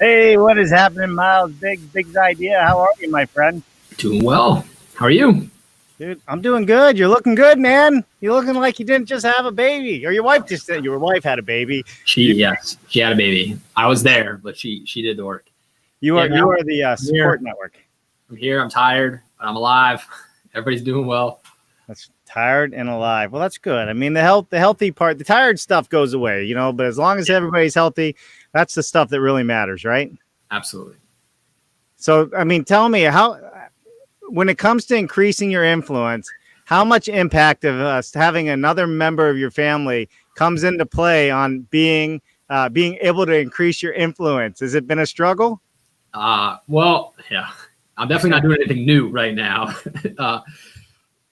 Hey, what is happening, Myles? Big idea. How are you, my friend? Doing well. How are you? Dude, I'm doing good. You're looking good, man. You're looking like you didn't just have a baby, or your wife just said your wife had a baby. Yes, she had a baby. I was there, but she did the work. You are the support here. network. I'm here. I'm tired, but I'm alive. Everybody's doing well. That's tired and alive. Well, that's good. I mean, the healthy part, the tired stuff goes away, but as long as everybody's healthy, that's the stuff that really matters, right? Absolutely. So, I mean, tell me when it comes to increasing your influence, how much impact of having another member of your family comes into play on being able to increase your influence? Has it been a struggle? Well, yeah, I'm definitely not doing anything new right now.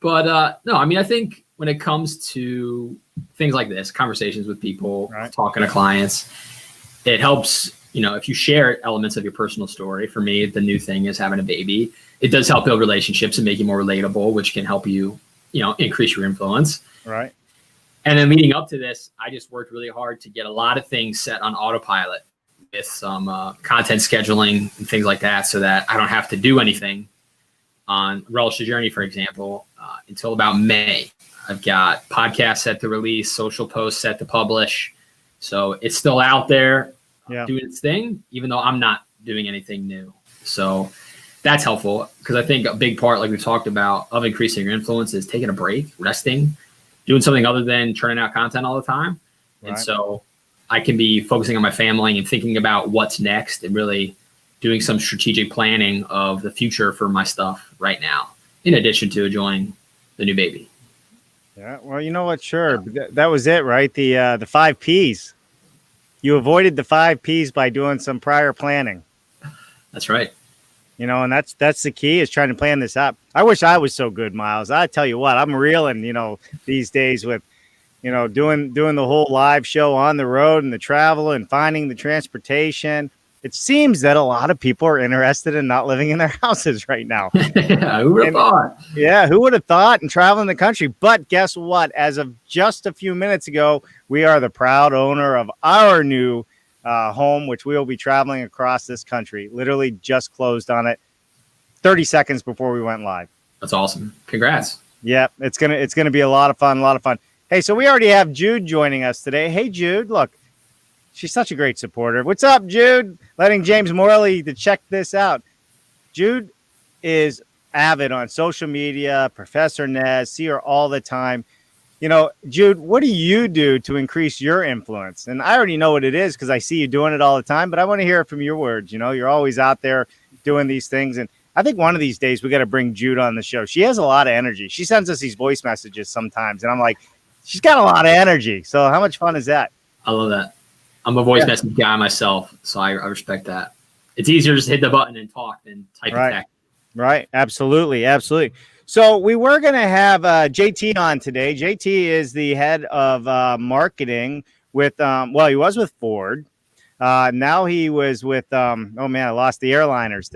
But no, I mean, I think when it comes to things like this, conversations with people, right, talking to clients, it helps, if you share elements of your personal story. For me, the new thing is having a baby. It does help build relationships and make you more relatable, which can help you, increase your influence. Right. And then leading up to this, I just worked really hard to get a lot of things set on autopilot with some content scheduling and things like that, so that I don't have to do anything on Relish the Journey, for example, until about May. I've got podcasts set to release, social posts set to publish. So it's still out there doing its thing, even though I'm not doing anything new. So that's helpful, because I think a big part, like we talked about, of increasing your influence is taking a break, resting, doing something other than churning out content all the time. Right. And so I can be focusing on my family and thinking about what's next and really doing some strategic planning of the future for my stuff right now, in addition to enjoying the new baby. Yeah, well, you know what? Sure. That was it, right? The 5 Ps. You avoided the 5 Ps by doing some prior planning. That's right. And that's the key, is trying to plan this up. I wish I was so good, Myles. I tell you what, I'm reeling, these days with, doing the whole live show on the road and the travel and finding the transportation. It seems that a lot of people are interested in not living in their houses right now. Yeah, who would have thought? Yeah, who would have thought? And traveling the country. But guess what? As of just a few minutes ago, we are the proud owner of our new home, which we will be traveling across this country. Literally just closed on it 30 seconds before we went live. That's awesome. Congrats. Yeah, it's gonna be a lot of fun. Hey, so we already have Jude joining us today. Hey, Jude, look. She's such a great supporter. What's up, Jude? Letting James Morley to check this out. Jude is avid on social media, Professor Nez, see her all the time. Jude, what do you do to increase your influence? And I already know what it is because I see you doing it all the time, but I want to hear it from your words. You're always out there doing these things. And I think one of these days we got to bring Jude on the show. She has a lot of energy. She sends us these voice messages sometimes, and I'm like, she's got a lot of energy. So how much fun is that? I love that. I'm a voice message guy myself, so I respect that. It's easier to just hit the button and talk than type a text. Right. Absolutely. So we were going to have JT on today. JT is the head of marketing with, he was with Ford. Now he was with, I lost the airliners.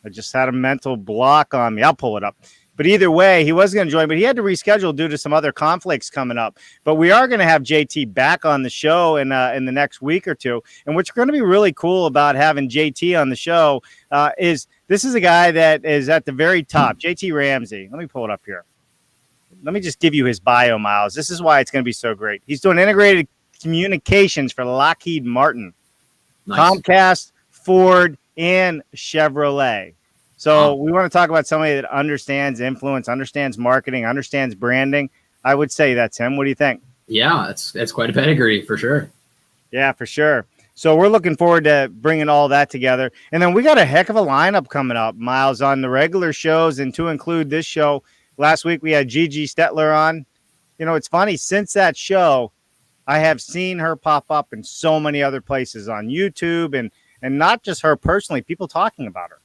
I just had a mental block on me. I'll pull it up. But either way, he was going to join, but he had to reschedule due to some other conflicts coming up. But we are going to have JT back on the show in the next week or two. And what's going to be really cool about having JT on the show is this is a guy that is at the very top, JT Ramsey. Let me pull it up here. Let me just give you his bio, Myles. This is why it's going to be so great. He's doing integrated communications for Lockheed Martin, nice. Comcast, Ford, and Chevrolet. So we want to talk about somebody that understands influence, understands marketing, understands branding. I would say that's him. What do you think? Yeah, that's quite a pedigree for sure. Yeah, for sure. So we're looking forward to bringing all that together. And then we got a heck of a lineup coming up, Myles, on the regular shows. And to include this show, last week we had Gigi Stetler on. It's funny. Since that show, I have seen her pop up in so many other places on YouTube and not just her personally, people talking about her.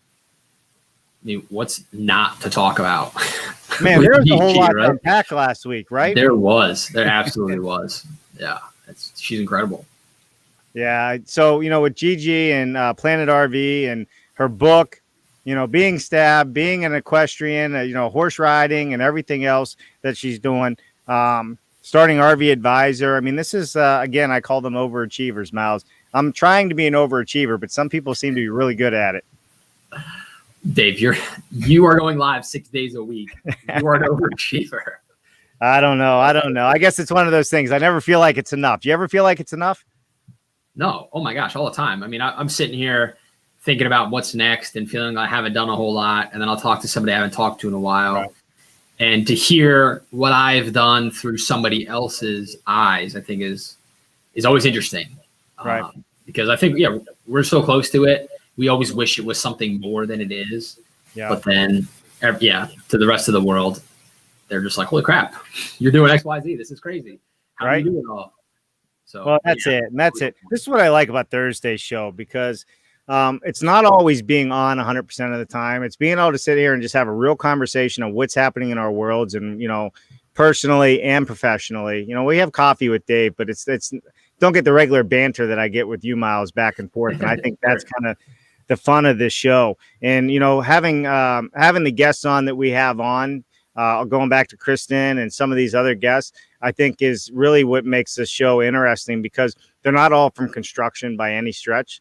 I mean, what's not to talk about? Man, there was a whole lot to unpack last week, right? There absolutely was. Yeah, she's incredible. Yeah, so, with Gigi and Planet RV and her book, being stabbed, being an equestrian, horse riding and everything else that she's doing. starting RV Advisor. I mean, this is, again, I call them overachievers, Myles. I'm trying to be an overachiever, but some people seem to be really good at it. Dave, you are going live 6 days a week. You are an overachiever. I don't know. I guess it's one of those things. I never feel like it's enough. Do you ever feel like it's enough? No. Oh my gosh, all the time. I mean, I'm sitting here thinking about what's next and feeling like I haven't done a whole lot. And then I'll talk to somebody I haven't talked to in a while. Right. And to hear what I've done through somebody else's eyes, I think is always interesting. Right. Because I think, we're so close to it. We always wish it was something more than it is. Yeah. But then, to the rest of the world, they're just like, holy crap, you're doing X, Y, Z. This is crazy. How do you do it all? So, well, that's it. And that's it. This is what I like about Thursday's show, because it's not always being on 100% of the time. It's being able to sit here and just have a real conversation on what's happening in our worlds, and, personally and professionally. We have coffee with Dave, but it's don't get the regular banter that I get with you, Myles, back and forth. And I think that's kind of the fun of this show. And, having the guests on that we have on, going back to Kristen and some of these other guests, I think is really what makes the show interesting, because they're not all from construction by any stretch.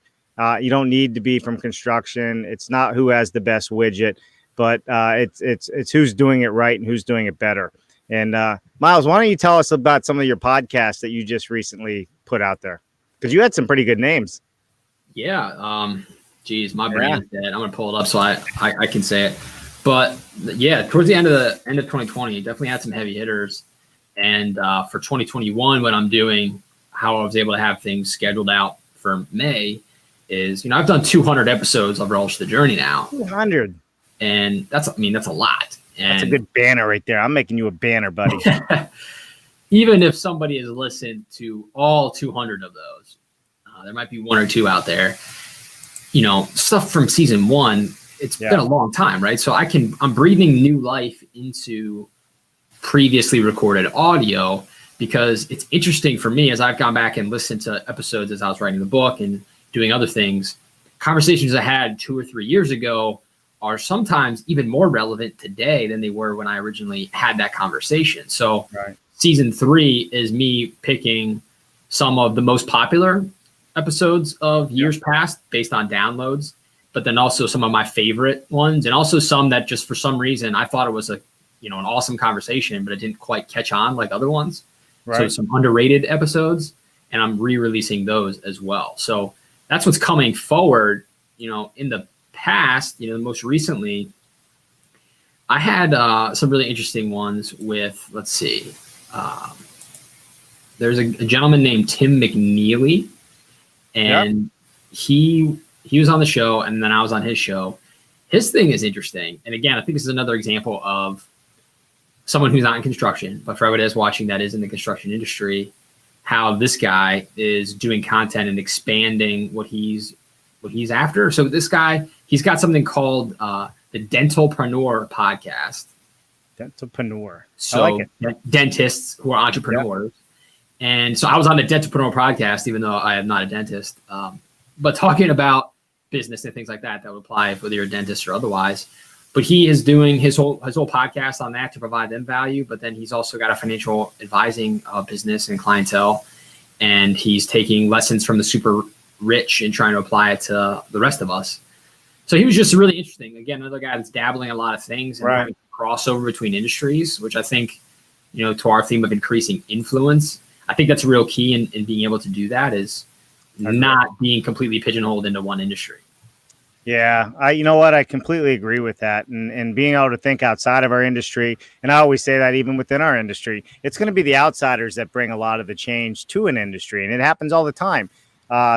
You don't need to be from construction. It's not who has the best widget, but it's who's doing it right and who's doing it better. And Myles, why don't you tell us about some of your podcasts that you just recently put out there? Because you had some pretty good names. Yeah. Geez, my brain is dead. I'm gonna pull it up so I can say it. But towards the end of 2020, definitely had some heavy hitters. And for 2021, what I'm doing, how I was able to have things scheduled out for May is, I've done 200 episodes of Relish the Journey now. 200. And that's a lot. And that's a good banner right there. I'm making you a banner, buddy. Even if somebody has listened to all 200 of those, there might be one or two out there, stuff from season one. It's been a long time, right? So I'm breathing new life into previously recorded audio, because it's interesting for me as I've gone back and listened to episodes as I was writing the book and doing other things. Conversations I had 2 or 3 years ago are sometimes even more relevant today than they were when I originally had that conversation. So Season 3 is me picking some of the most popular episodes of years past based on downloads, but then also some of my favorite ones, and also some that just for some reason I thought it was an awesome conversation, but it didn't quite catch on like other ones. Right. So some underrated episodes, and I'm re-releasing those as well. So that's what's coming forward. In the past, most recently, I had some really interesting ones with, let's see, there's a gentleman named Tim McNeely, and he was on the show, and then I was on his show. His thing is interesting. And again, I think this is another example of someone who's not in construction, but for everybody that's watching that is in the construction industry, how this guy is doing content and expanding what he's after. So this guy, he's got something called the Dentalpreneur podcast. Dentalpreneur. So I like it. Dentists who are entrepreneurs. And so I was on the Dentalpreneur podcast, even though I am not a dentist, but talking about business and things like that would apply whether you're a dentist or otherwise. But he is doing his whole podcast on that to provide them value. But then he's also got a financial advising business and clientele. And he's taking lessons from the super rich and trying to apply it to the rest of us. So he was just really interesting. Again, another guy that's dabbling in a lot of things and having crossover between industries, which I think, to our theme of increasing influence, I think that's a real key in being able to do that, is not being completely pigeonholed into one industry. Yeah, I completely agree with that. And being able to think outside of our industry, and I always say that even within our industry, it's going to be the outsiders that bring a lot of the change to an industry. And it happens all the time.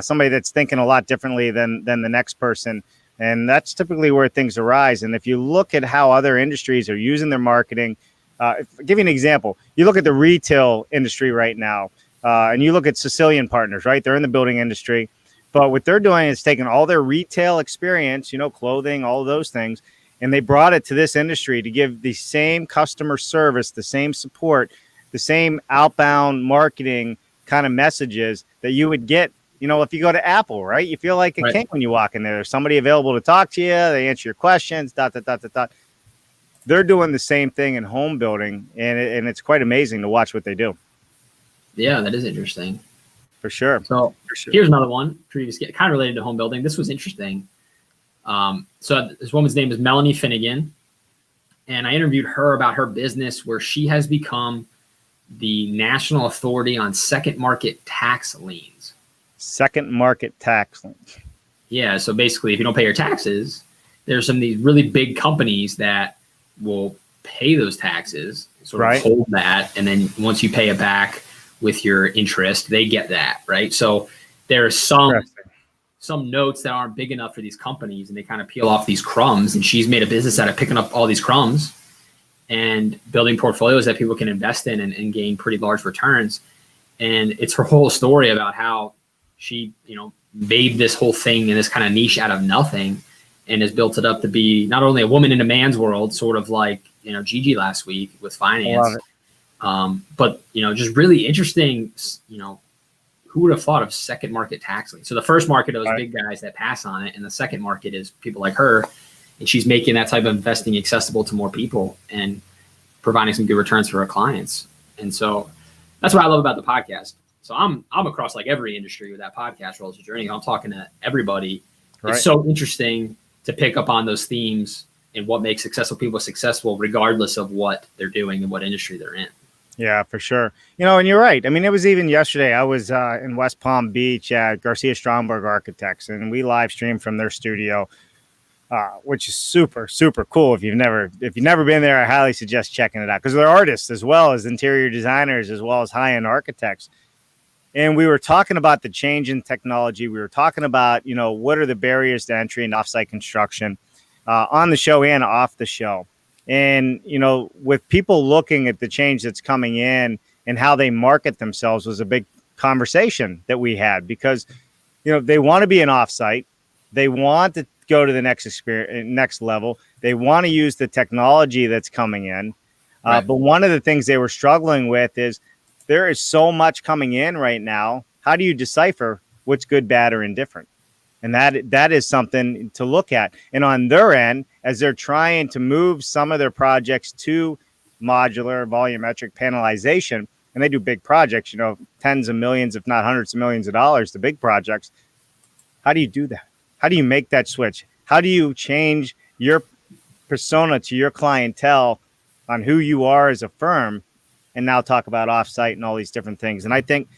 Somebody that's thinking a lot differently than the next person. And that's typically where things arise. And if you look at how other industries are using their marketing, I'll give you an example. You look at the retail industry right now, and you look at Sicilian Partners, right? They're in the building industry. But what they're doing is taking all their retail experience, clothing, all of those things, and they brought it to this industry to give the same customer service, the same support, the same outbound marketing kind of messages that you would get, if you go to Apple, right? You feel like a king when you walk in there. There's somebody available to talk to you. They answer your questions, ... They're doing the same thing in home building, and it's quite amazing to watch what they do. Yeah, that is interesting. For sure. So here's another one, previous, kind of related to home building. This was interesting. So this woman's name is Melanie Finnegan, and I interviewed her about her business where she has become the national authority on second market tax liens. Second market tax liens. Yeah, so basically, if you don't pay your taxes, there's some of these really big companies that will pay those taxes, sort of hold that, and then once you pay it back with your interest, they get that, right? So there are some notes that aren't big enough for these companies, and they kind of peel off these crumbs, and she's made a business out of picking up all these crumbs and building portfolios that people can invest in and gain pretty large returns. And it's her whole story about how she, made this whole thing in this kind of niche out of nothing and has built it up to be not only a woman in a man's world, sort of like, Gigi last week with finance, but, just really interesting, who would have thought of second market tax lien? So the first market are those big guys that pass on it. And the second market is people like her. And she's making that type of investing accessible to more people and providing some good returns for her clients. And so that's what I love about the podcast. So I'm across like every industry with that podcast, Rolls of Journey. I'm talking to everybody. Right. It's so interesting to pick up on those themes and what makes successful people successful, regardless of what they're doing and what industry they're in. Yeah, for sure. And you're right. I mean, it was even yesterday. I was in West Palm Beach at Garcia Stromberg Architects, and we live streamed from their studio, which is super, super cool. If you've never been there, I highly suggest checking it out because they're artists as well as interior designers, as well as high-end architects. And we were talking about the change in technology. We were talking about, what are the barriers to entry in offsite construction on the show and off the show. And, with people looking at the change that's coming in and how they market themselves was a big conversation that we had because, they want to be an offsite. They want to go to the next level. They want to use the technology that's coming in. But one of the things they were struggling with is there is so much coming in right now. How do you decipher what's good, bad, or indifferent? And that is something to look at. And on their end, as they're trying to move some of their projects to modular volumetric panelization, and they do big projects, tens of millions, if not hundreds of millions of dollars, the big projects. How do you do that? How do you make that switch? How do you change your persona to your clientele on who you are as a firm and now talk about offsite and all these different things? And I think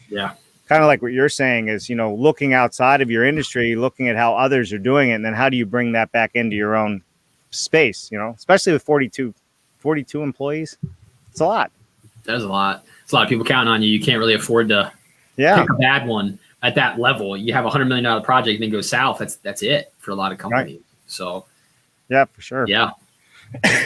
kind of like what you're saying is, looking outside of your industry, looking at how others are doing it, and then how do you bring that back into your own space, especially with 42 employees. It's a lot. That's a lot. It's a lot of people counting on you. You can't really afford to pick a bad one at that level. You have $100 million project, then go south. That's it for a lot of companies. Right. So yeah, for sure. Yeah.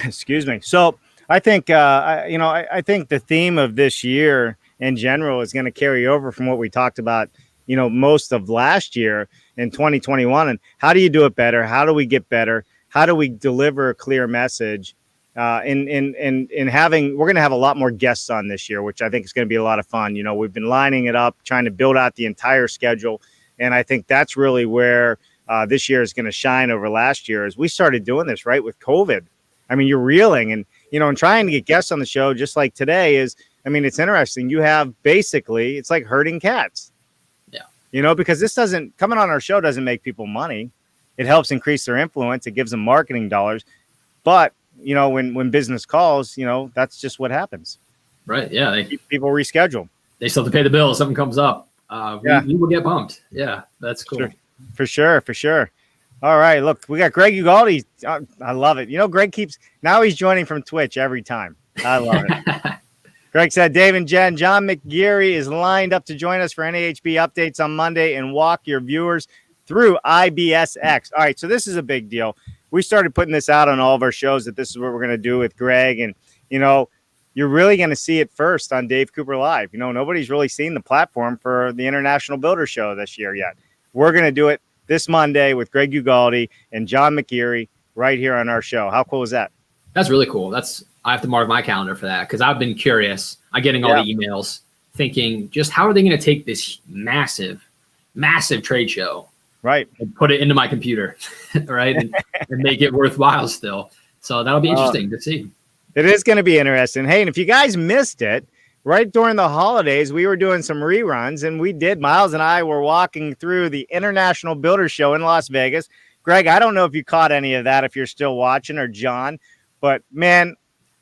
Excuse me. So I think, I think the theme of this year in general is going to carry over from what we talked about, most of last year in 2021. And how do you do it better? How do we get better? How do we deliver a clear message? We're going to have a lot more guests on this year, which I think is going to be a lot of fun. We've been lining it up, trying to build out the entire schedule. And I think that's really where this year is going to shine over last year as we started doing this right with COVID. I mean, you're reeling and trying to get guests on the show just like today is, it's interesting. You have basically, it's like herding cats. Yeah. Because coming on our show doesn't make people money. It helps increase their influence. It gives them marketing dollars. But, when business calls, that's just what happens. Right. Yeah. People reschedule. They still have to pay the bill if something comes up. We will get bumped. Yeah. That's cool. Sure. For sure. All right. Look, we got Greg Ugaldi. I love it. Greg now he's joining from Twitch every time. I love it. Greg said, Dave and Jen, John McGeary is lined up to join us for NAHB updates on Monday and walk your viewers through IBSX. All right, so this is a big deal. We started putting this out on all of our shows that this is what we're going to do with Greg. And, you're really going to see it first on Dave Cooper Live. Nobody's really seen the platform for the International Builder Show this year yet. We're going to do it this Monday with Greg Ugaldi and John McGeary right here on our show. How cool is that? That's really cool. I have to mark my calendar for that because I've been curious. I'm getting all the emails thinking just how are they going to take this massive trade show, right, and put it into my computer, right, and make it worthwhile still. So that'll be interesting to see. It is going to be interesting. Hey, and if you guys missed it, right during the holidays, we were doing some reruns, and Myles and I were walking through the International Builder Show in Las Vegas. Greg, I don't know if you caught any of that, if you're still watching, or John, but man,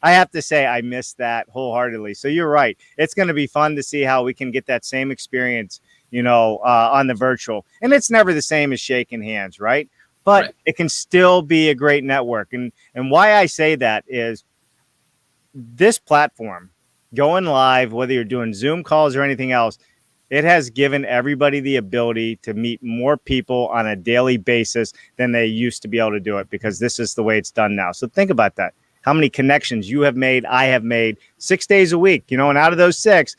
I have to say I missed that wholeheartedly. So you're right. It's going to be fun to see how we can get that same experience, on the virtual. And it's never the same as shaking hands, right? But Right. it can still be a great network. And why I say that is this platform, going live, whether you're doing Zoom calls or anything else, it has given everybody the ability to meet more people on a daily basis than they used to be able to do it, because this is the way it's done now. So think about that. How many connections you have made, I have made 6 days a week, and out of those 6,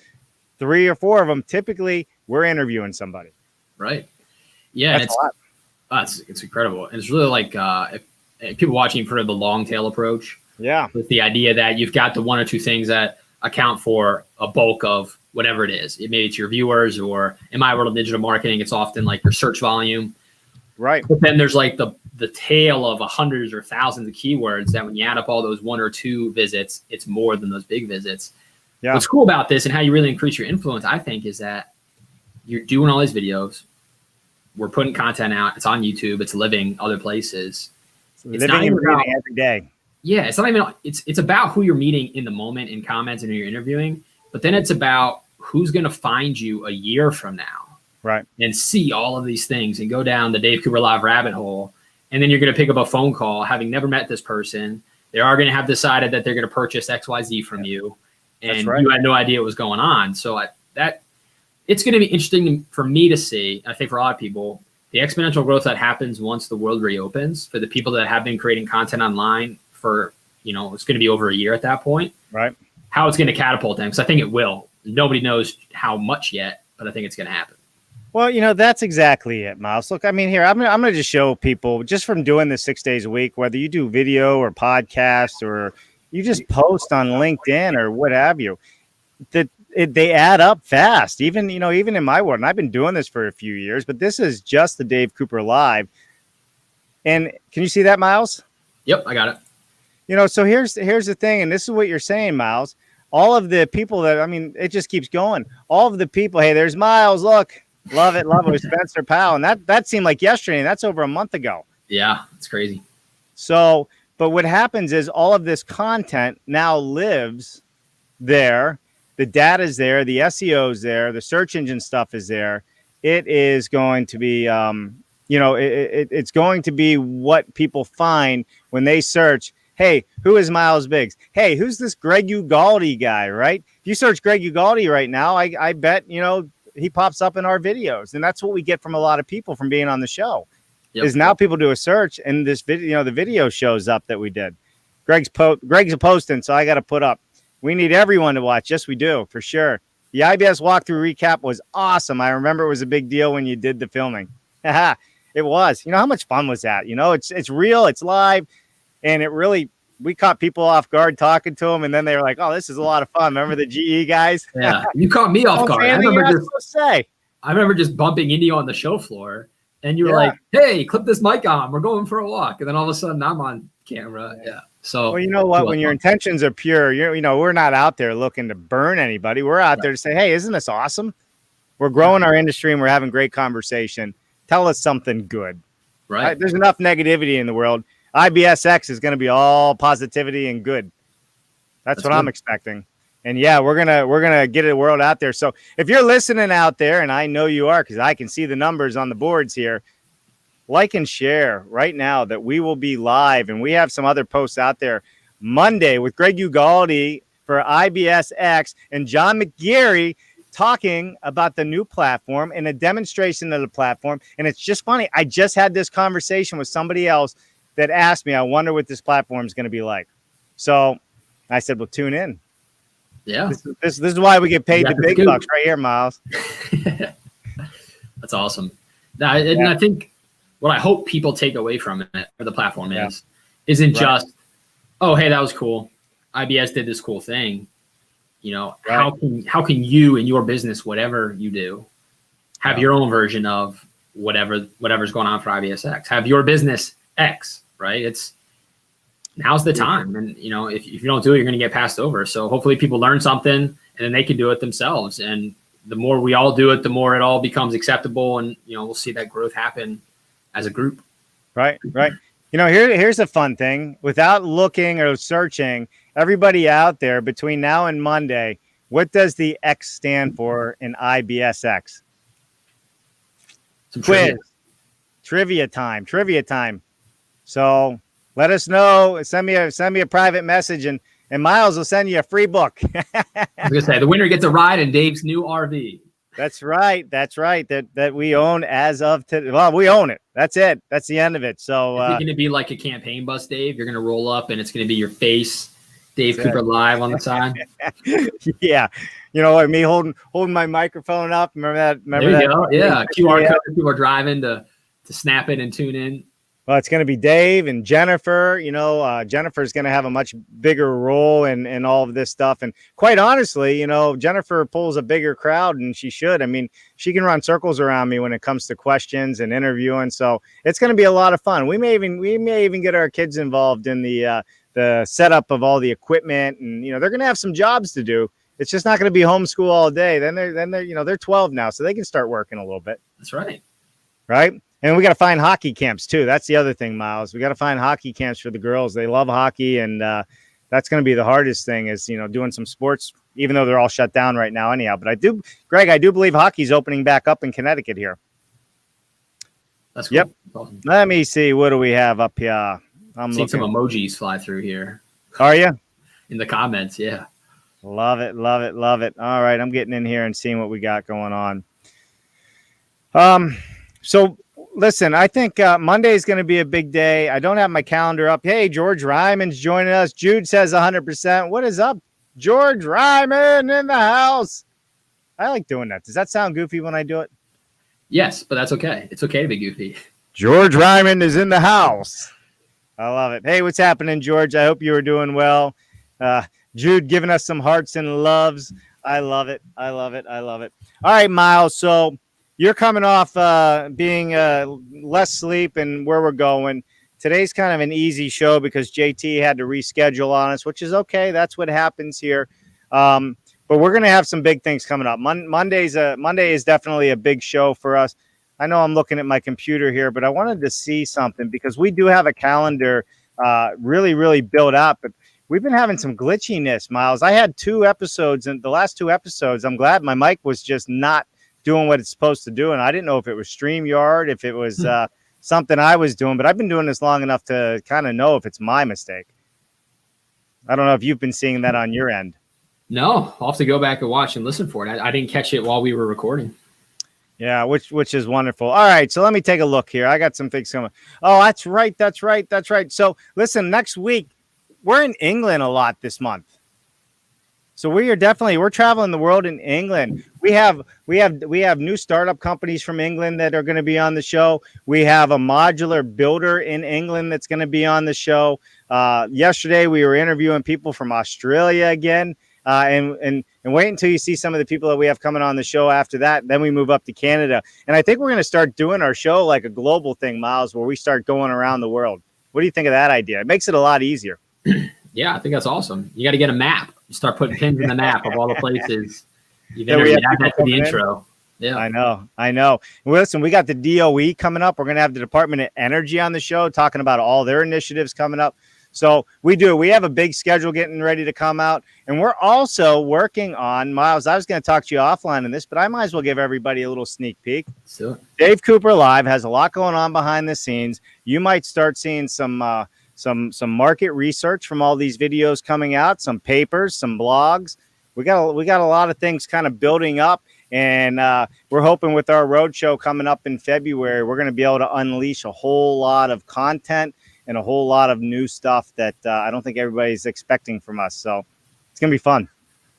3 or 4 of them, typically we're interviewing somebody. Right. Yeah. That's a lot. It's incredible. And it's really like if people watching for the long tail approach. Yeah. With the idea that you've got the 1 or 2 things that account for a bulk of whatever it is. Maybe it's your viewers, or in my world of digital marketing, it's often like your search volume. Right. But then there's like the tail of hundreds or thousands of keywords that when you add up all those 1 or 2 visits, it's more than those big visits. Yeah. What's cool about this and how you really increase your influence, I think, is that you're doing all these videos. We're putting content out. It's on YouTube. It's living other places. It's living and breathing every day. Yeah, it's not even. It's about who you're meeting in the moment in comments and who you're interviewing. But then it's about who's going to find you a year from now, right? And see all of these things and go down the Dave Cooper Live rabbit hole. And then you're going to pick up a phone call, having never met this person. They are going to have decided that they're going to purchase XYZ from you, and you had no idea what was going on. So it's going to be interesting for me to see. I think for a lot of people, the exponential growth that happens once the world reopens for the people that have been creating content online for, it's going to be over a year at that point. Right. How it's going to catapult them. Because I think it will. Nobody knows how much yet, but I think it's going to happen. Well, that's exactly it, Myles. Look, I mean, here, I'm going to just show people, just from doing this 6 days a week, whether you do video or podcast or you just post on LinkedIn or what have you, they add up fast. Even in my world, and I've been doing this for a few years, but this is just the Dave Cooper Live. And can you see that, Myles? Yep, I got it. So here's the thing, and this is what you're saying, Myles. All of the people it just keeps going. All of the people, hey, there's Myles, look, love it with Spencer Powell. And that seemed like yesterday, and that's over a month ago. Yeah, it's crazy. So, but what happens is all of this content now lives there. The data is there, the SEO is there, the search engine stuff is there. It is going to be, it's going to be what people find when they search. Hey, who is Myles Biggs? Hey, who's this Greg Ugaldi guy, right? If you search Greg Ugaldi right now, I bet, he pops up in our videos. And that's what we get from a lot of people from being on the show. Yep. Is now people do a search and this video, the video shows up that we did. Greg's posting, so I got to put up. We need everyone to watch. Yes, we do, for sure. The Ibs Walkthrough Recap was awesome. I remember it was a big deal when you did the filming. It was. How much fun was that? It's real, it's live. And we caught people off guard talking to them, and then they were like, "Oh, this is a lot of fun." Remember the GE guys? Yeah, you caught me off guard. I remember just bumping into you on the show floor, and you were like, "Hey, clip this mic on. We're going for a walk." And then all of a sudden, I'm on camera. Yeah. So, well, you know what? When your intentions are pure, we're not out there looking to burn anybody. We're out there to say, "Hey, isn't this awesome? We're growing our industry, and we're having great conversation. Tell us something good." Right. There's enough negativity in the world. IBSX is going to be all positivity and good. That's what good. I'm expecting. And yeah, we're gonna get the world out there. So if you're listening out there, and I know you are because I can see the numbers on the boards here, like and share right now that we will be live, and we have some other posts out there Monday with Greg Ugaldi for IBSX and John McGarry talking about the new platform and a demonstration of the platform. And it's just funny. I just had this conversation with somebody else that asked me, I wonder what this platform is going to be like. So I said, well, tune in. Yeah. This is why we get paid the big bucks right here, Myles. That's awesome. And I think what I hope people take away from it, or the platform isn't just, oh, hey, that was cool. IBS did this cool thing. How can you in your business, whatever you do, have your own version of whatever's going on for IBSX? Have your business X, right? now's the time. And, if you don't do it, you're going to get passed over. So hopefully people learn something and then they can do it themselves. And the more we all do it, the more it all becomes acceptable. And, we'll see that growth happen as a group. Right. Here's a fun thing. Without looking or searching, everybody out there between now and Monday, what does the X stand for in IBSX? Some Quiz. Trivia time. So let us know. Send me a private message, and Myles will send you a free book. I was gonna say the winner gets a ride in Dave's new RV. That's right. That we own as of today. Well, we own it. That's it. That's the end of it. So it's going to be like a campaign bus, Dave. You're going to roll up, and it's going to be your face, Dave Cooper live on the side. Yeah, me holding my microphone up. Remember there you go. Yeah, QR code. People are driving to snap it and tune in. Well, it's going to be Dave and Jennifer. Jennifer's going to have a much bigger role in all of this stuff. And quite honestly, Jennifer pulls a bigger crowd and she should. I mean, she can run circles around me when it comes to questions and interviewing. So it's going to be a lot of fun. We may even get our kids involved in the setup of all the equipment. And, they're going to have some jobs to do. It's just not going to be homeschool all day. Then they're 12 now, so they can start working a little bit. That's right. Right. And we got to find hockey camps too. That's the other thing, Myles. We got to find hockey camps for the girls. They love hockey, and that's going to be the hardest thing is, doing some sports, even though they're all shut down right now anyhow. But I do believe hockey's opening back up in Connecticut here. That's cool. Yep. Awesome. Let me see. What do we have up here? I'm seeing some emojis fly through here. Are you? In the comments, yeah. Love it. All right, I'm getting in here and seeing what we got going on. So listen, I think Monday is going to be a big day. I don't have my calendar up. Hey, George Ryman's joining us. Jude says 100%. What is up, George Ryman in the house? I like doing that. Does that sound goofy when I do it? Yes, but that's okay. It's okay to be goofy. George Ryman is in the house. I love it. Hey, what's happening, George? I hope you are doing well. Jude giving us some hearts and loves. I love it. All right, Myles. So you're coming off being less sleep and where we're going. Today's kind of an easy show because JT had to reschedule on us, which is okay. That's what happens here. But we're going to have some big things coming up. Monday is definitely a big show for us. I know I'm looking at my computer here, but I wanted to see something because we do have a calendar really, really built up. But we've been having some glitchiness, Myles. I had 2 episodes, and the last 2 episodes, I'm glad my mic was just not doing what it's supposed to do. And I didn't know if it was StreamYard, if it was something I was doing, but I've been doing this long enough to kind of know if it's my mistake. I don't know if you've been seeing that on your end. No, I'll have to go back and watch and listen for it. I didn't catch it while we were recording. Yeah, which is wonderful. All right, so let me take a look here. I got some things coming. Oh, that's right. So listen, next week, we're in England a lot this month. So we're traveling the world in England. We have new startup companies from England that are going to be on the show. We have a modular builder in England that's going to be on the show. Yesterday we were interviewing people from Australia again. And wait until you see some of the people that we have coming on the show after that. Then we move up to Canada. And I think we're going to start doing our show like a global thing, Myles, where we start going around the world. What do you think of that idea? It makes it a lot easier. Yeah, I think that's awesome. You got to get a map. You start putting pins in the map of all the places you've interviewed. Add that to the intro. Yeah, I know. Well, listen, we got the DOE coming up. We're going to have the Department of Energy on the show talking about all their initiatives coming up. So we have a big schedule getting ready to come out. And we're also working on, Myles, I was going to talk to you offline on this, but I might as well give everybody a little sneak peek. Sure. Dave Cooper Live has a lot going on behind the scenes. You might start seeing some market research from all these videos coming out, some papers, some blogs. We got a lot of things kind of building up. And we're hoping with our roadshow coming up in February, we're going to be able to unleash a whole lot of content and a whole lot of new stuff that I don't think everybody's expecting from us. So it's going to be fun.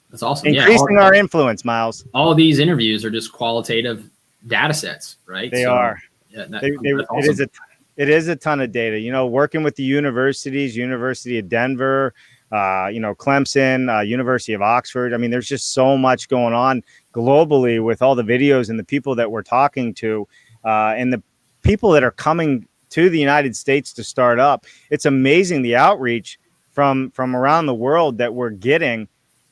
That's awesome. Increasing our influence, Myles. All these interviews are just qualitative data sets, right? They are. Yeah, awesome. It is a ton of data, working with the universities, University of Denver, Clemson, University of Oxford. I mean, there's just so much going on globally with all the videos and the people that we're talking to and the people that are coming to the United States to start up. It's amazing the outreach from around the world that we're getting.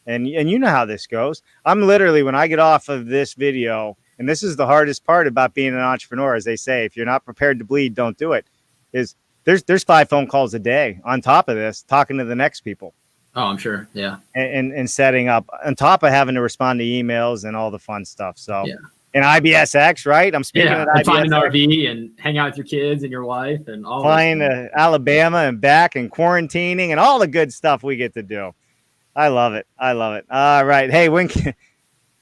And you know how this goes. I'm literally, when I get off of this video, and this is the hardest part about being an entrepreneur, as they say, if you're not prepared to bleed, don't do it, is there's 5 phone calls a day on top of this, talking to the next people. Oh, I'm sure. Yeah. And setting up on top of having to respond to emails and all the fun stuff. So, yeah. And IBSX, right? I'm speaking at IBSX. Find an RV and hang out with your kids and your wife and all. Flying to Alabama and back and quarantining and all the good stuff we get to do. I love it. I love it. All right. Hey,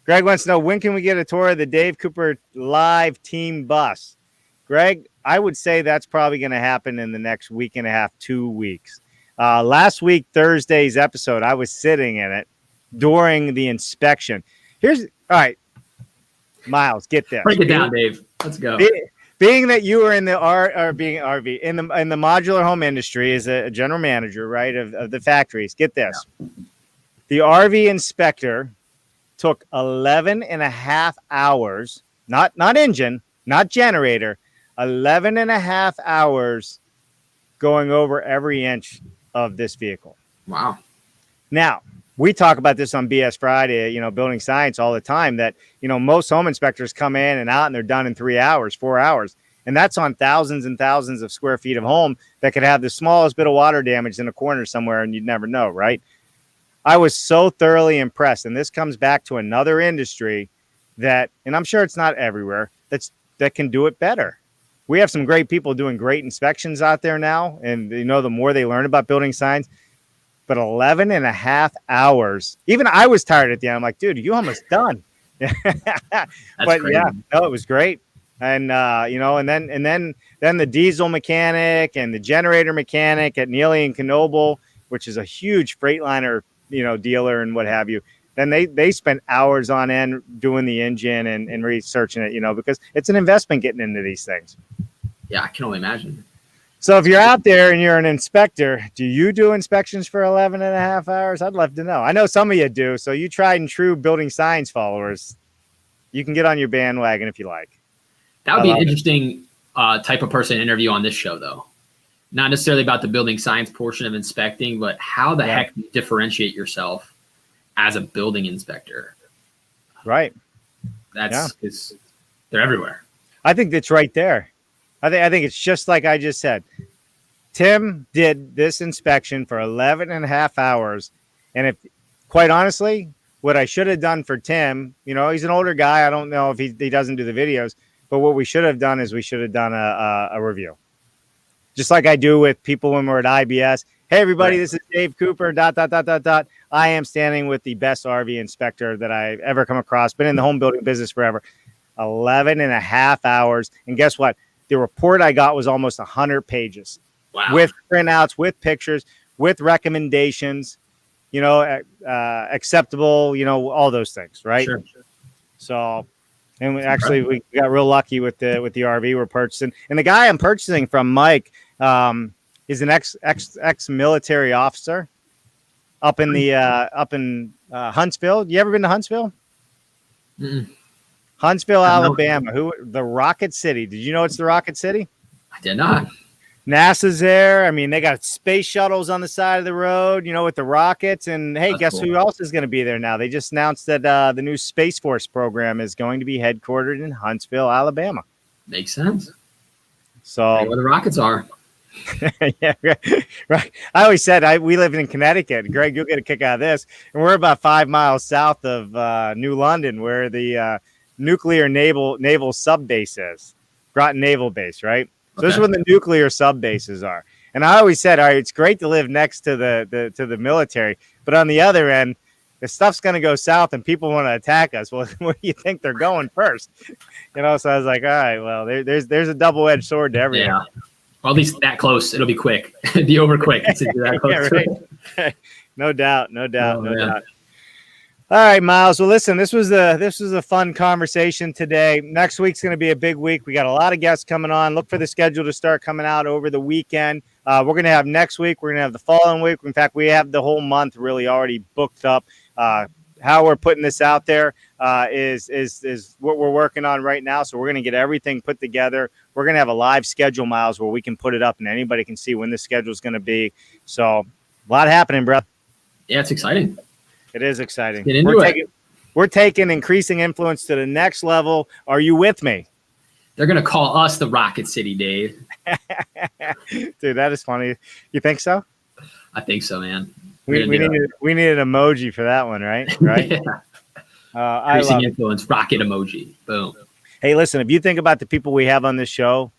Greg wants to know, when can we get a tour of the Dave Cooper live team bus? Greg, I would say that's probably going to happen in the next week and a half, 2 weeks. Last week, Thursday's episode, I was sitting in it during the inspection. All right, Myles, get this. Break it down, Dave. Let's go. Being that you were in the RV in the modular home industry as a general manager, right, of the factories, get this. Yeah. The RV inspector took 11 and a half hours, not engine, not generator, 11 and a half hours going over every inch of this vehicle. Wow. Now, we talk about this on BS Friday, building science all the time, that, most home inspectors come in and out and they're done in 3 hours, 4 hours. And that's on thousands and thousands of square feet of home that could have the smallest bit of water damage in a corner somewhere and you'd never know, right? I was so thoroughly impressed. And this comes back to another industry that, and I'm sure it's not everywhere, that can do it better. We have some great people doing great inspections out there now. And, the more they learn about building science, but 11 and a half hours, even I was tired at the end. I'm like, dude, you almost done. But crazy. Yeah, no, it was great. And, and then the diesel mechanic and the generator mechanic at Neely and Knoebel, which is a huge Freightliner, dealer and what have you. Then they spent hours on end doing the engine and researching it, because it's an investment getting into these things. Yeah, I can only imagine. So if you're out there and you're an inspector, do you do inspections for 11 and a half hours? I'd love to know. I know some of you do. So you tried and true building science followers, you can get on your bandwagon if you like. That would be an interesting type of person to interview on this show, though. Not necessarily about the building science portion of inspecting, but how the heck do you differentiate yourself as a building inspector? Right. Because they're everywhere. I think that's right there. I think it's just like I just said. Tim did this inspection for 11 and a half hours. And if, quite honestly, what I should have done for Tim, he's an older guy. I don't know if he doesn't do the videos, but what we should have done is we should have done a review. Just like I do with people when we're at IBS. Hey, everybody, This is Dave Cooper, ... I am standing with the best RV inspector that I've ever come across. Been in the home building business forever. 11 and a half hours. And guess what? The report I got was almost 100 pages. Wow. With printouts, with pictures, with recommendations, acceptable, all those things, right? Sure. So, and we got real lucky with the RV we're purchasing. And the guy I'm purchasing from, Mike, is an ex-military officer up in Huntsville. You ever been to Huntsville? Mm-mm. Huntsville, Alabama. The Rocket City. Did you know it's the Rocket City? I did not. NASA's there. I mean, they got space shuttles on the side of the road, with the rockets. And hey, guess who else is going to be there now? They just announced that the new Space Force program is going to be headquartered in Huntsville, Alabama. Makes sense. So where the rockets are. Yeah, right. I always said we live in Connecticut. Greg, you'll get a kick out of this. And we're about 5 miles south of New London, where the nuclear naval sub base is. Groton Naval Base, right? So this is where the nuclear sub bases are. And I always said, all right, it's great to live next to the military, but on the other end, if stuff's going to go south and people want to attack us, well, where do you think they're going first? So I was like, all right, well, there's a double-edged sword to everything. Yeah. Well, at least that close, it'll be quick. It'll be over quick. It's that close. Yeah, right. No doubt. All right, Myles. Well, listen, this was a fun conversation today. Next week's going to be a big week. We got a lot of guests coming on. Look for the schedule to start coming out over the weekend. We're going to have next week. We're going to have the following week. In fact, we have the whole month really already booked up. how we're putting this out there is what we're working on right now. So we're going to get everything put together. We're going to have a live schedule, Myles, where we can put it up and anybody can see when the schedule is going to be. So a lot happening, bro. Yeah, it's exciting. It is exciting. Get into it. We're taking increasing influence to the next level. Are you with me? They're going to call us the Rocket City, Dave. Dude, that is funny. You think so? I think so, man. We need an emoji for that one, right? Right. Yeah. I love influence, rocket emoji. Boom. Hey, listen, if you think about the people we have on this show,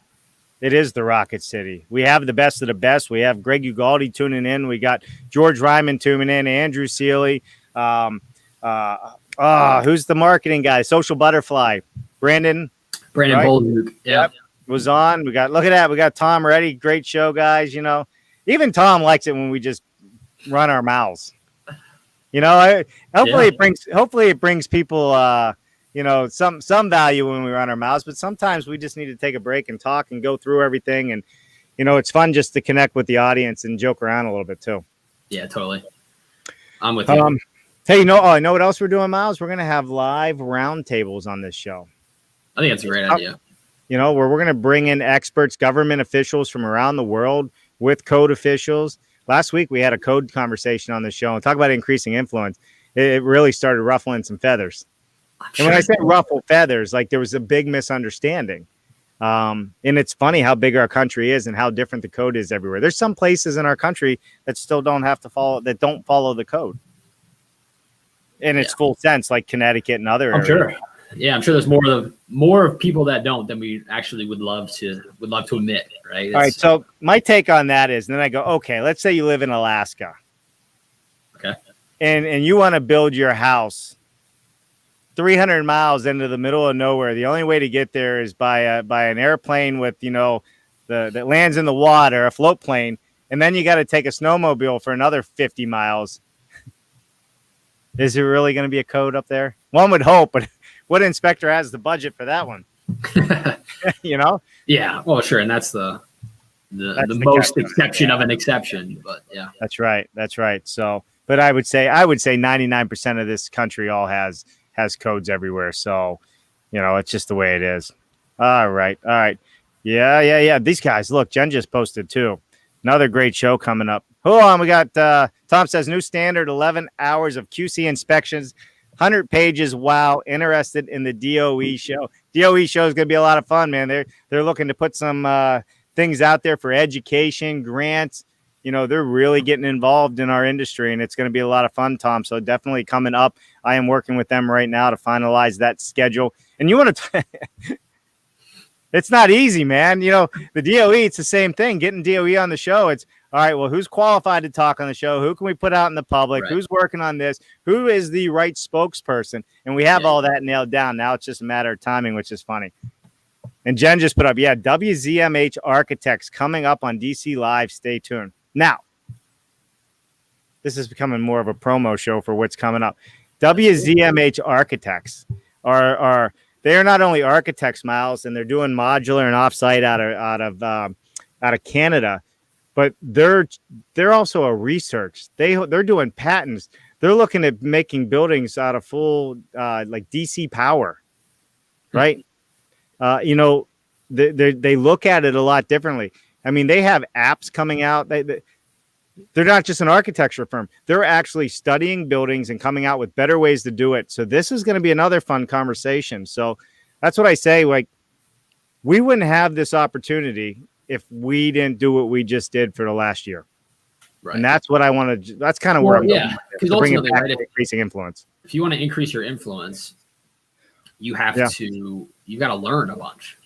it is the Rocket City. We have the best of the best. We have Greg Ugaldi tuning in. We got George Ryman tuning in, Andrew Seeley. Who's the marketing guy? Social Butterfly. Brandon right? Bolduc. Yep. Was on. Look at that. We got Tom Reddy. Great show, guys. You know, even Tom likes it when we just run our mouths. You know, hopefully it brings people you know, some value when we run our mouths, but sometimes we just need to take a break and talk and go through everything. And, you know, it's fun just to connect with the audience and joke around a little bit too. Yeah, totally. I'm with you. Hey, I know what else we're doing, Myles? We're going to have live roundtables on this show. I think that's a great idea. You know, where we're going to bring in experts, government officials from around the world with code officials. Last week, we had a code conversation on the show and talk about increasing influence. It really started ruffling some feathers. And when I say ruffle feathers, like there was a big misunderstanding. And it's funny how big our country is and how different the code is everywhere. There's some places in our country that still don't follow the code in its full sense, like Connecticut and other areas. Sure. Yeah, I'm sure there's more of people that don't than we actually would love to admit, right? All right. So my take on that is, and then I go, okay, let's say you live in Alaska. Okay. And you want to build your house 300 miles into the middle of nowhere. The only way to get there is by an airplane with, you know, that lands in the water, a float plane, and then you got to take a snowmobile for another 50 miles. Is there really going to be a code up there? One would hope, but what inspector has the budget for that one? You know? Yeah. Well, sure, and that's the most exception of an exception, but yeah. That's right. So, but I would say 99% of this country all has codes everywhere. So, you know, it's just the way it is. All right. Yeah. These guys, look, Jen just posted too. Another great show coming up. Hold on. We got, Tom says, new standard, 11 hours of QC inspections, 100 pages. Wow. Interested in the DOE show. DOE show is going to be a lot of fun, man. They're looking to put some things out there for education, grants. You know, they're really getting involved in our industry, and it's going to be a lot of fun, Tom. So definitely coming up. I am working with them right now to finalize that schedule. And you want to it's not easy, man. You know, the DOE, it's the same thing. Getting DOE on the show, it's all right, well, who's qualified to talk on the show? Who can we put out in the public? Right. Who's working on this? Who is the right spokesperson? And we have all that nailed down. Now it's just a matter of timing, which is funny. And Jen just put up, WZMH Architects coming up on DC Live. Stay tuned. Now, this is becoming more of a promo show for what's coming up. WZMH Architects are not only architects, Myles, and they're doing modular and offsite out of Canada, but they're also a research. They're doing patents. They're looking at making buildings out of full like DC power, right? You know, they look at it a lot differently. I mean, they have apps coming out. They're not just an architecture firm. They're actually studying buildings and coming out with better ways to do it. So this is going to be another fun conversation. So that's what I say. Like, we wouldn't have this opportunity if we didn't do what we just did for the last year. Right. And that's what I want to, that's kind of where I'm going. Because ultimately, right, increasing influence. If you want to increase your influence, you have to, you got to learn a bunch.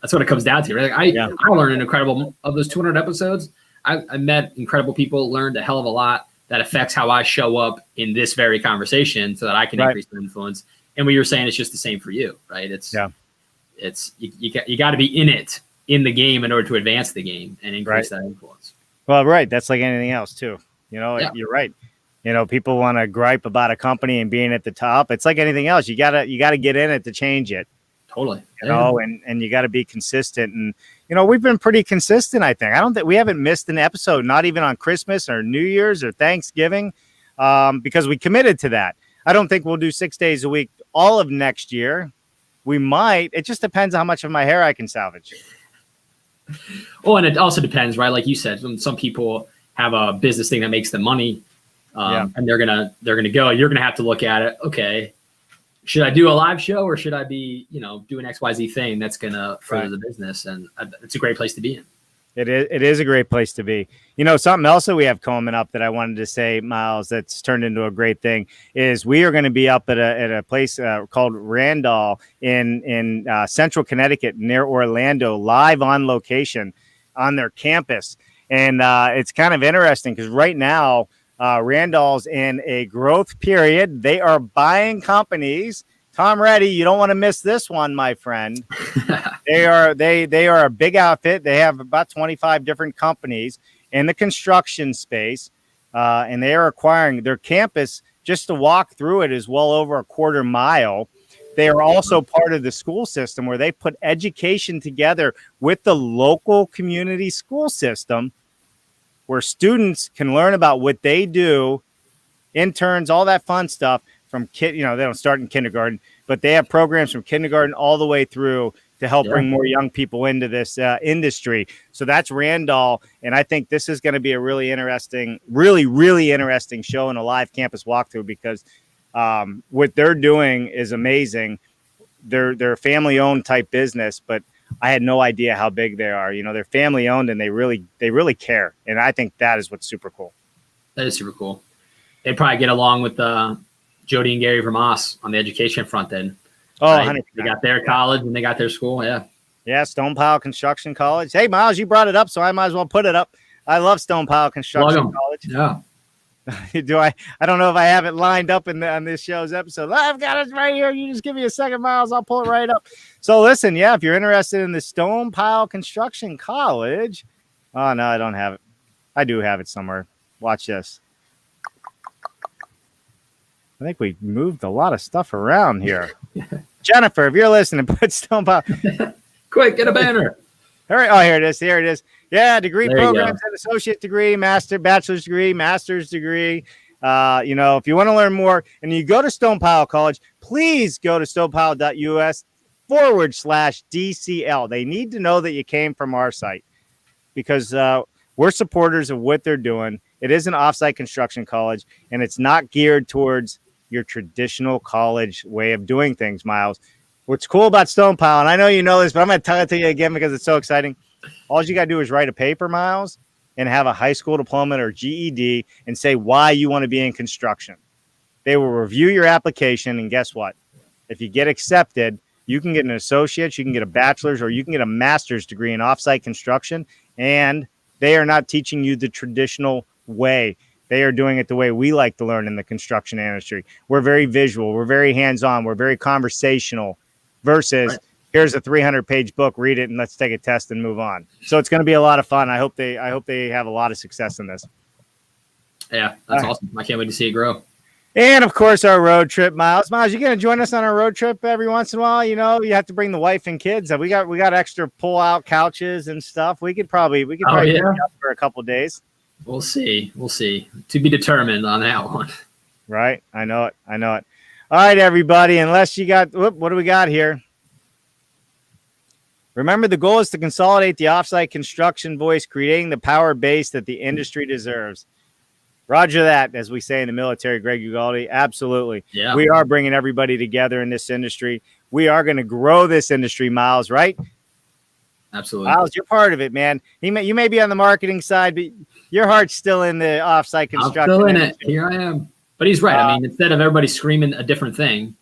That's what it comes down to. Right? Like I learned an incredible of those 200 episodes. I met incredible people, learned a hell of a lot that affects how I show up in this very conversation so that I can increase the influence. And what you're saying is just the same for you, right? It's you got to be in the game in order to advance the game and increase that influence. Well, right. That's like anything else too. You know, you're right. You know, people want to gripe about a company and being at the top. It's like anything else. You gotta get in it to change it. Totally. You know, and you got to be consistent. And, you know, we've been pretty consistent, I think. I don't think we haven't missed an episode, not even on Christmas or New Year's or Thanksgiving, because we committed to that. I don't think we'll do 6 days a week all of next year. We might. It just depends on how much of my hair I can salvage. Oh, and it also depends, right? Like you said, some people have a business thing that makes them money, and they're gonna go. You're gonna have to look at it. Okay, should I do a live show or should I be, doing XYZ thing that's gonna further the business? And it's a great place to be in. It is a great place to be. Something else that we have coming up that I wanted to say, Myles, that's turned into a great thing is we are going to be up at a place called Randall in central Connecticut near Orlando, live on location on their campus. And it's kind of interesting because right now Randall's in a growth period. They are buying companies. Tom Reddy, you don't want to miss this one, my friend. They are a big outfit. They have about 25 different companies in the construction space, and they are acquiring their campus. Just to walk through it is well over a quarter mile. They are also part of the school system where they put education together with the local community school system, where students can learn about what they do, interns, all that fun stuff. From they don't start in kindergarten, but they have programs from kindergarten all the way through to help bring more young people into this industry. So that's Randall. And I think this is going to be a really interesting show and a live campus walkthrough because what they're doing is amazing. They're a family owned type business, but I had no idea how big they are. They're family owned and they really care. And I think that is what's super cool. That is super cool. They probably get along with Jody and Gary Vermas on the education front then. Oh, right? They got their college and they got their school. Yeah. Yeah. Stone Pile Construction College. Hey, Myles, you brought it up, so I might as well put it up. I love Stone Pile Construction College. Yeah. I don't know if I have it lined up on this show's episode. I've got it right here. You just give me a second, Myles. I'll pull it right up. So listen, if you're interested in the Stone Pile Construction College. Oh, no, I don't have it. I do have it somewhere. Watch this. I think we moved a lot of stuff around here. Jennifer, if you're listening, put Stone Pile. Quick, get a banner. All right. Oh, here it is. Here it is. Yeah, degree programs and associate degree, bachelor's degree, master's degree. If you want to learn more and you go to Stone Pile College, please go to stonepile.us/DCL. They need to know that you came from our site because we're supporters of what they're doing. It is an offsite construction college, and it's not geared towards your traditional college way of doing things, Myles. What's cool about Stone Pile, and I know you know this, but I'm going to tell it to you again because it's so exciting. All you got to do is write a paper, Myles, and have a high school diploma or GED and say why you want to be in construction. They will review your application, and guess what? If you get accepted, you can get an associate's, you can get a bachelor's, or you can get a master's degree in offsite construction, and they are not teaching you the traditional way. They are doing it the way we like to learn in the construction industry. We're very visual. We're very hands-on. We're very conversational versus here's a 300-page book, read it, and let's take a test and move on. So it's going to be a lot of fun. I hope they have a lot of success in this. Yeah, that's awesome. I can't wait to see it grow. And, of course, our road trip, Myles. Myles, you going to join us on our road trip every once in a while? You have to bring the wife and kids. We got extra pull-out couches and stuff. We could probably pick you up for a couple of days. We'll see. To be determined on that one. Right. I know it. All right, everybody. Unless you got, what do we got here? Remember, the goal is to consolidate the offsite construction voice, creating the power base that the industry deserves. Roger that, as we say in the military, Greg Ugaldi. Absolutely. Yeah. We are bringing everybody together in this industry. We are going to grow this industry, Myles, right? Absolutely. Myles, you're part of it, man. You may be on the marketing side, but your heart's still in the offsite construction. I'm still in it. Here I am. But he's right. I mean, instead of everybody screaming a different thing,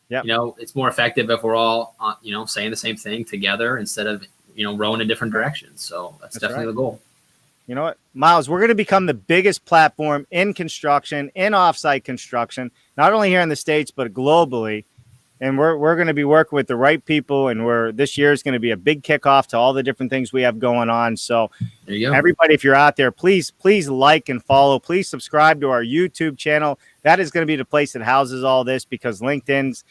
it's more effective if we're all, saying the same thing together instead of, rowing in different directions. So that's definitely the goal. You know what, Myles, we're going to become the biggest platform in construction, in offsite construction, not only here in the States, but globally. And we're going to be working with the right people. And this year is going to be a big kickoff to all the different things we have going on. So there you go. Everybody, if you're out there, please like and follow. Please subscribe to our YouTube channel. That is going to be the place that houses all this because LinkedIn's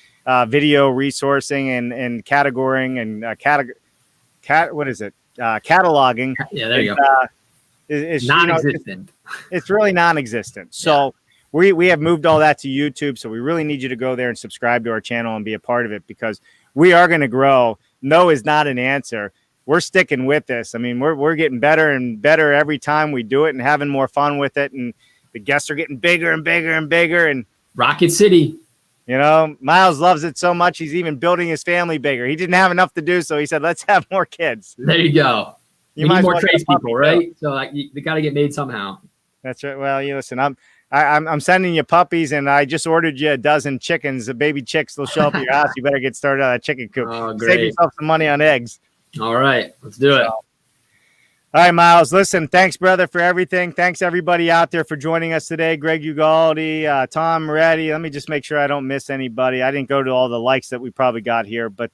video resourcing and categorizing and cataloging. Yeah, there you go. It's non-existent. It's really non-existent. So we have moved all that to YouTube. So we really need you to go there and subscribe to our channel and be a part of it, because we are going to grow. No is not an answer. We're sticking with this. I mean, we're getting better and better every time we do it and having more fun with it. And the guests are getting bigger and bigger and bigger. And Rocket City. you know, Myles loves it so much, he's even building his family bigger. He didn't have enough to do, so he said, let's have more kids. There you go. You might need as more well tradespeople, right? So like, they got to get made somehow. That's right. Well, you listen, I'm sending you puppies, and I just ordered you a dozen chickens. The baby chicks will show up at your house. You better get started on that chicken coop. Oh, great. Save yourself some money on eggs. All right, let's do it. All right, Myles, listen, thanks, brother, for everything. Thanks, everybody out there, for joining us today. Greg Ugaldi, Tom Moretti. Let me just make sure I don't miss anybody. I didn't go to all the likes that we probably got here, but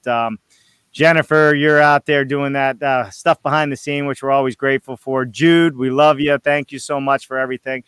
Jennifer, you're out there doing that stuff behind the scene, which we're always grateful for. Jude, we love you. Thank you so much for everything.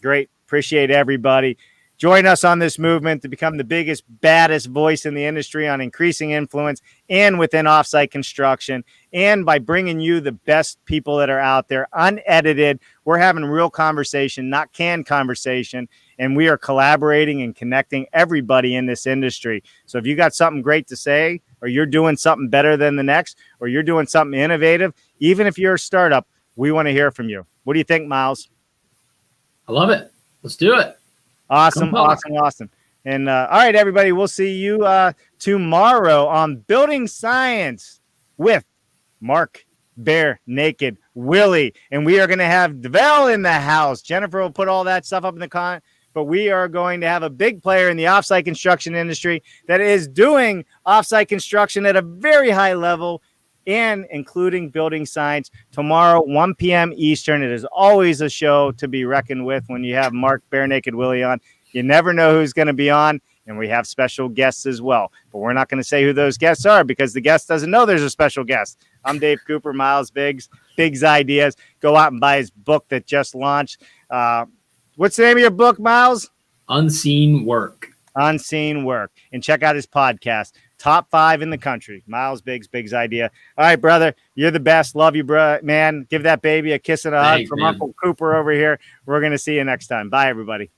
Great. Appreciate everybody. Join us on this movement to become the biggest, baddest voice in the industry on increasing influence and within offsite construction, and by bringing you the best people that are out there, unedited. We're having real conversation, not canned conversation, and we are collaborating and connecting everybody in this industry. So if you got something great to say, or you're doing something better than the next, or you're doing something innovative, even if you're a startup, we want to hear from you. What do you think, Myles? I love it. Let's do it. Awesome. And all right, everybody, we'll see you tomorrow on Building Science with Mark Bare Naked Willie. And we are going to have Devel in the house. Jennifer will put all that stuff up in the comment, but we are going to have a big player in the offsite construction industry that is doing offsite construction at a very high level, and including building science tomorrow, 1 p.m. Eastern. It is always a show to be reckoned with when you have Mark Bare Naked Willie on. You never know who's going to be on, and we have special guests as well. But we're not going to say who those guests are, because the guest doesn't know there's a special guest. I'm Dave Cooper, Myles Biggs Ideas. Go out and buy his book that just launched. What's the name of your book, Myles? Unseen Work. Unseen Work. And check out his podcast. Top 5 in the country. Myles Biggs Idea. All right, brother. You're the best. Love you, bro. Man, give that baby a kiss and a hug from man. Uncle Cooper over here. We're going to see you next time. Bye, everybody.